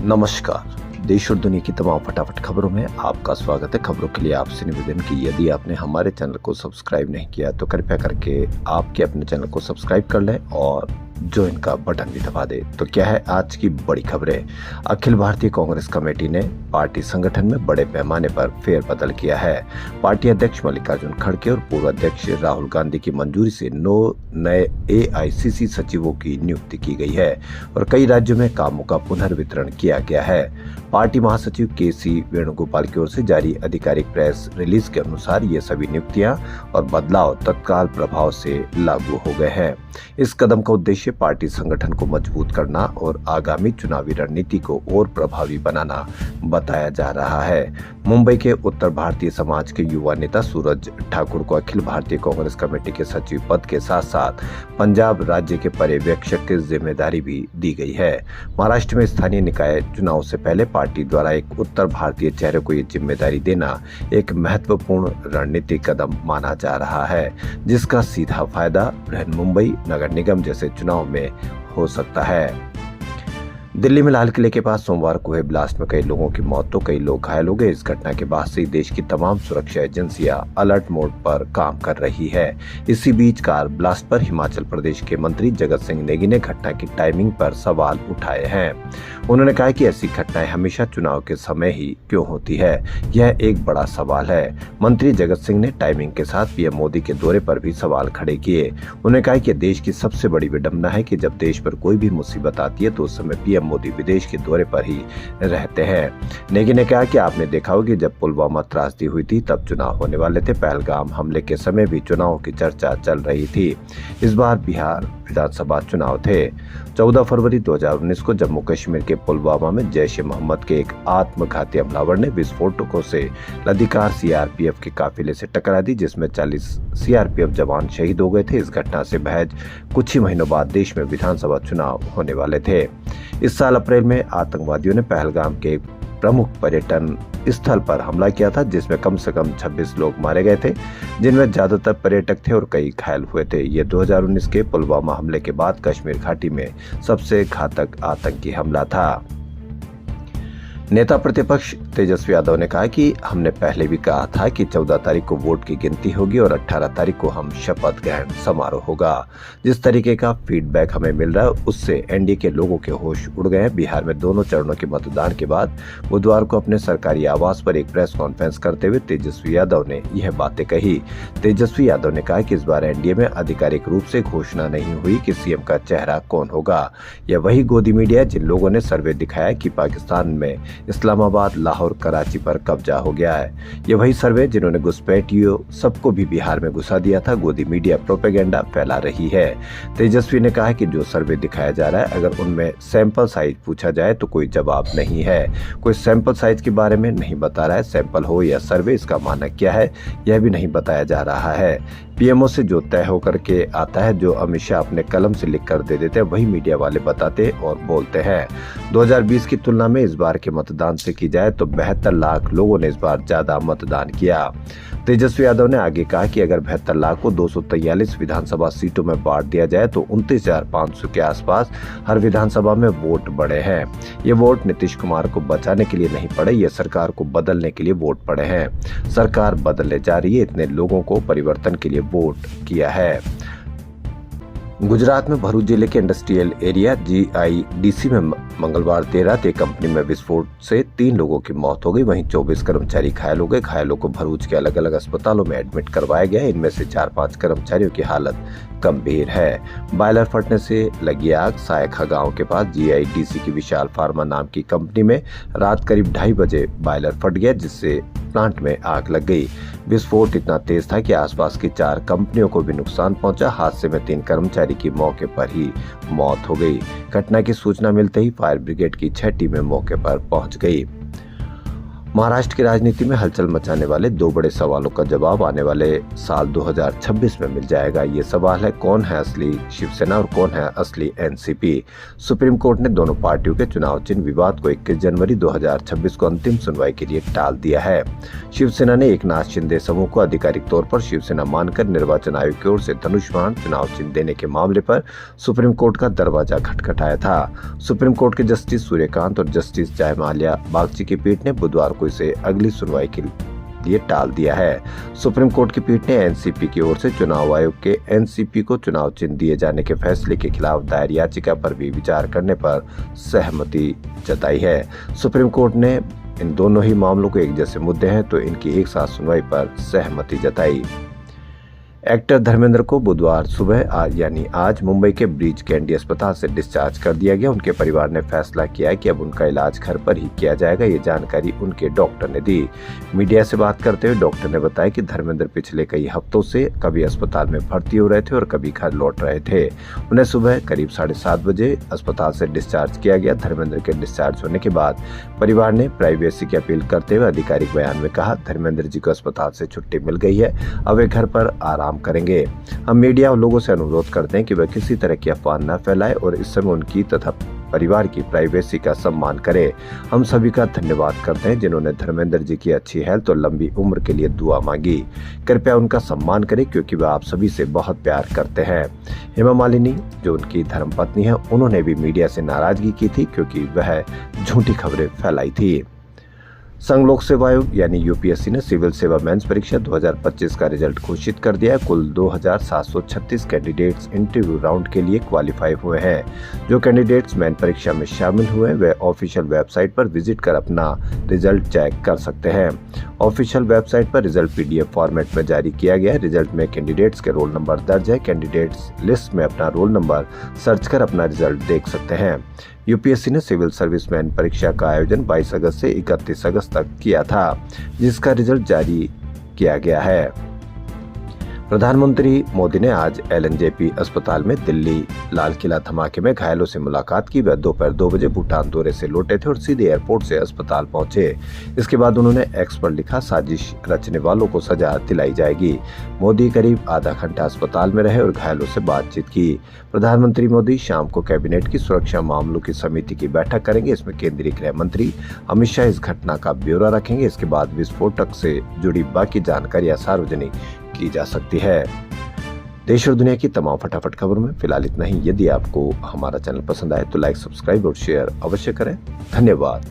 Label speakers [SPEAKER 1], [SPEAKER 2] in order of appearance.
[SPEAKER 1] नमस्कार। देश और दुनिया की तमाम फटाफट खबरों में आपका स्वागत है। खबरों के लिए आपसे निवेदन कि यदि आपने हमारे चैनल को सब्सक्राइब नहीं किया तो कृपया करके आपके अपने चैनल को सब्सक्राइब कर लें और ज्वाइन का बटन भी दबा दे। तो क्या है आज की बड़ी खबरें। अखिल भारतीय कांग्रेस कमेटी ने पार्टी संगठन में बड़े पैमाने पर फेरबदल किया है। पार्टी अध्यक्ष मल्लिकार्जुन खड़गे और पूर्व अध्यक्ष राहुल गांधी की मंजूरी से 9 नए एआईसीसी सचिवों की नियुक्ति की गई है और कई राज्यों में कामों का पुनर्वितरण किया गया है। पार्टी महासचिव केसी वेणुगोपाल की ओर से जारी आधिकारिक प्रेस रिलीज के अनुसार ये सभी नियुक्तियां और बदलाव तत्काल प्रभाव से लागू हो गए हैं। इस कदम का उद्देश्य पार्टी संगठन को मजबूत करना और आगामी चुनावी रणनीति को और प्रभावी बनाना बताया जा रहा है। मुंबई के उत्तर भारतीय समाज के युवा नेता सूरज ठाकुर को अखिल भारतीय कांग्रेस कमेटी के सचिव पद के साथ साथ पंजाब राज्य के पर्यवेक्षक की जिम्मेदारी भी दी गई है। महाराष्ट्र में स्थानीय निकाय चुनाव से पहले पार्टी द्वारा एक उत्तर भारतीय चेहरे को ये जिम्मेदारी देना एक महत्वपूर्ण रणनीतिक कदम माना जा रहा है, जिसका सीधा फायदा बृहन मुंबई नगर निगम जैसे चुनाव में हो सकता है। दिल्ली में लाल किले के पास सोमवार को हुए ब्लास्ट में कई लोगों की मौत तो कई लोग घायल हो गए। इस घटना के बाद से देश की तमाम सुरक्षा एजेंसियां अलर्ट मोड पर काम कर रही है। इसी बीच कार ब्लास्ट पर हिमाचल प्रदेश के मंत्री जगत सिंह नेगी ने घटना की टाइमिंग पर सवाल उठाए हैं। उन्होंने कहा कि ऐसी घटनाएं हमेशा चुनाव के समय ही क्यों होती है, यह एक बड़ा सवाल है। मंत्री जगत सिंह ने टाइमिंग के साथ पीएम मोदी के दौरे पर भी सवाल खड़े किए। उन्होंने कहा कि देश की सबसे बड़ी विडंबना है कि जब देश पर कोई भी मुसीबत आती है तो उस समय पीएम मोदी विदेश के दौरे पर ही रहते हैं। नेगी ने कहा कि आपने देखा होगा कि जब पुलवामा त्रासदी हुई थी तब चुनाव होने वाले थे। पहलगाम हमले के समय भी चुनाव की चर्चा चल रही थी। इस बार बिहार विधानसभा चुनाव थे। 14 फरवरी 2019 को जम्मू कश्मीर के पुलवामा में जैश ए मोहम्मद के एक आत्मघाती हमलावर ने विस्फोटकों से लदिकार सीआरपीएफ के काफिले से टकरा दी, जिसमें 40 सीआरपीएफ जवान शहीद हो गए थे। इस घटना से महज कुछ ही महीनों बाद देश में विधानसभा चुनाव होने वाले थे। इस साल अप्रैल में आतंकवादियों ने पहलगाम के एक प्रमुख पर्यटन स्थल पर हमला किया था, जिसमें कम से कम 26 लोग मारे गए थे, जिनमें ज्यादातर पर्यटक थे और कई घायल हुए थे। ये 2019 के पुलवामा हमले के बाद कश्मीर घाटी में सबसे घातक आतंकी हमला था। नेता प्रतिपक्ष तेजस्वी यादव ने कहा कि हमने पहले भी कहा था कि 14 तारीख को वोट की गिनती होगी और 18 तारीख को हम शपथ ग्रहण समारोह होगा। जिस तरीके का फीडबैक हमें मिल रहा है उससे एनडीए के लोगों के होश उड़ गए हैं। बिहार में दोनों चरणों के मतदान के बाद बुधवार को अपने सरकारी आवास पर एक प्रेस कॉन्फ्रेंस करते हुए तेजस्वी यादव ने यह बातें कही। तेजस्वी यादव ने कहा कि इस बार एनडीए में आधिकारिक रूप से घोषणा नहीं हुई कि सीएम का चेहरा कौन होगा। यह वही गोदी मीडिया जिन लोगों ने सर्वे दिखाया कि पाकिस्तान में इस्लामाबाद, लाहौर, कराची पर कब्जा हो गया है। ये वही सर्वे जिन्होंने घुसपैठियों सबको भी बिहार में घुसा दिया था। गोदी मीडिया प्रोपेगेंडा फैला रही है। तेजस्वी ने कहा कि जो सर्वे दिखाया जा रहा है अगर उनमें सैंपल साइज पूछा जाए तो कोई जवाब नहीं है। कोई सैंपल साइज के बारे में नहीं बता रहा है। सैंपल हो या सर्वे, इसका मानक क्या है यह भी नहीं बताया जा रहा है। पीएमओ से जो तय होकर के आता है, जो अमित शाह अपने कलम से लिख कर दे देते हैं, वही मीडिया वाले बताते और बोलते हैं। 2020 की तुलना में इस बार के मतदान से की जाए तो 72 लाख लोगों ने इस बार ज्यादा मतदान किया। तेजस्वी यादव ने आगे कहा कि अगर 72 लाख को 243 विधानसभा सीटों में बांट दिया जाए तो 29,500 के आसपास हर विधानसभा में वोट बढ़े हैं। ये वोट नीतीश कुमार को बचाने के लिए नहीं पड़े, ये सरकार को बदलने के लिए वोट पड़े हैं। सरकार बदलने जा रही है, इतने लोगों को परिवर्तन के लिए वोट किया है। गुजरात में भरूच जिले के इंडस्ट्रियल एरिया जीआईडीसी में मंगलवार देर रात एक कंपनी में विस्फोट से 3 लोगों की मौत हो गई। वहीं 24 कर्मचारी घायल हो गए। घायलों को भरूच के अलग अलग अस्पतालों में एडमिट करवाया गया है। इनमें से 4-5 कर्मचारियों की हालत गंभीर है। बॉयलर फटने से लगी आग सायखा गांव के पास जीआईडीसी की विशाल फार्मा नाम की कंपनी में रात करीब 2:30 बजे बॉयलर फट गया, जिससे प्लांट में आग लग गई। विस्फोट इतना तेज था कि आसपास की 4 कंपनियों को भी नुकसान पहुंचा। हादसे में 3 कर्मचारी की मौके पर ही मौत हो गई। घटना की सूचना मिलते ही फायर ब्रिगेड की 6 टीमें मौके पर पहुंच गई। महाराष्ट्र की राजनीति में हलचल मचाने वाले दो बड़े सवालों का जवाब आने वाले साल 2026 में मिल जाएगा। ये सवाल है, कौन है असली शिवसेना और कौन है असली एनसीपी। सुप्रीम कोर्ट ने दोनों पार्टियों के चुनाव चिन्ह विवाद को 21 जनवरी 2026 को अंतिम सुनवाई के लिए टाल दिया है। शिवसेना ने एकनाथ शिंदे समूह को आधिकारिक तौर पर शिवसेना मानकर निर्वाचन आयोग की ओर से धनुष्मान चुनाव चिन्ह देने के मामले पर सुप्रीम कोर्ट का दरवाजा खटखटाया था। सुप्रीम कोर्ट के जस्टिस सूर्यकांत और जस्टिस जयमाल्या बागची की पीठ ने बुधवार को इसे अगली सुनवाई के लिए टाल दिया है। सुप्रीम कोर्ट की पीठ ने एनसीपी की ओर से चुनाव आयोग के एनसीपी को चुनाव चिन्ह दिए जाने के फैसले के खिलाफ दायर याचिका पर भी विचार करने पर सहमति जताई है। सुप्रीम कोर्ट ने इन दोनों ही मामलों को एक जैसे मुद्दे हैं तो इनकी एक साथ सुनवाई पर सहमति जताई। एक्टर धर्मेंद्र को बुधवार सुबह यानी आज मुंबई के ब्रीच कैंडी अस्पताल से डिस्चार्ज कर दिया गया। उनके परिवार ने फैसला किया है कि अब उनका इलाज घर पर ही किया जाएगा। ये जानकारी उनके डॉक्टर ने दी। मीडिया से बात करते हुए डॉक्टर ने बताया कि धर्मेंद्र पिछले कई हफ्तों से कभी अस्पताल में भर्ती हो रहे थे और कभी घर लौट रहे थे। उन्हें सुबह करीब 7:30 बजे अस्पताल से डिस्चार्ज किया गया। धर्मेंद्र के डिस्चार्ज होने के बाद परिवार ने प्राइवेसी की अपील करते हुए आधिकारिक बयान में कहा, धर्मेंद्र जी को अस्पताल से छुट्टी मिल गई है, अब वे घर पर आराम करेंगे। हम मीडिया और लोगों से अनुरोध करते हैं कि वह किसी तरह की अफवाह न फैलाए और इस समय उनकी तथा परिवार की प्राइवेसी का सम्मान करें। हम सभी का धन्यवाद करते हैं जिन्होंने धर्मेंद्र जी की अच्छी हेल्थ और लंबी उम्र के लिए दुआ मांगी। कृपया उनका सम्मान करें क्योंकि वह आप सभी से बहुत प्यार करते हैं। हेमा मालिनी जो उनकी धर्मपत्नी है, उन्होंने भी मीडिया से नाराजगी की थी क्योंकि वह झूठी खबरें फैलाई थी। संघ लोक सेवा आयोग यानी यूपीएससी ने सिविल सेवा मेंस परीक्षा 2025 का रिजल्ट घोषित कर दिया है। कुल 2736 कैंडिडेट्स इंटरव्यू राउंड के लिए क्वालिफाई हुए हैं। जो कैंडिडेट्स मेन परीक्षा में शामिल हुए वे ऑफिशियल वेबसाइट पर विजिट कर अपना रिजल्ट चेक कर सकते हैं। ऑफिशियल वेबसाइट पर रिजल्ट पीडीएफ फॉर्मेट में जारी किया गया है। रिजल्ट में कैंडिडेट्स के रोल नंबर दर्ज है। कैंडिडेट्स लिस्ट में अपना रोल नंबर सर्च कर अपना रिजल्ट देख सकते हैं। यूपीएससी ने सिविल सर्विसमैन परीक्षा का आयोजन 22 अगस्त से 31 अगस्त तक किया था, जिसका रिजल्ट जारी किया गया है। प्रधानमंत्री मोदी ने आज एलएनजेपी अस्पताल में दिल्ली लाल किला धमाके में घायलों से मुलाकात की। वह दोपहर 2 बजे भूटान दौरे से लौटे थे और सीधे एयरपोर्ट से अस्पताल पहुंचे। इसके बाद उन्होंने एक्स पर लिखा, साजिश रचने वालों को सजा दिलाई जाएगी। मोदी करीब आधा घंटा अस्पताल में रहे और घायलों से बातचीत की। प्रधानमंत्री मोदी शाम को कैबिनेट की सुरक्षा मामलों की समिति की बैठक करेंगे। इसमें केंद्रीय गृह मंत्री अमित शाह इस घटना का ब्यौरा रखेंगे। इसके बाद विस्फोटक से जुड़ी बाकी जानकारियां सार्वजनिक की जा सकती है। देश और दुनिया की तमाम फटाफट खबरों में फिलहाल इतना ही। यदि आपको हमारा चैनल पसंद आए तो लाइक, सब्सक्राइब और शेयर अवश्य करें। धन्यवाद।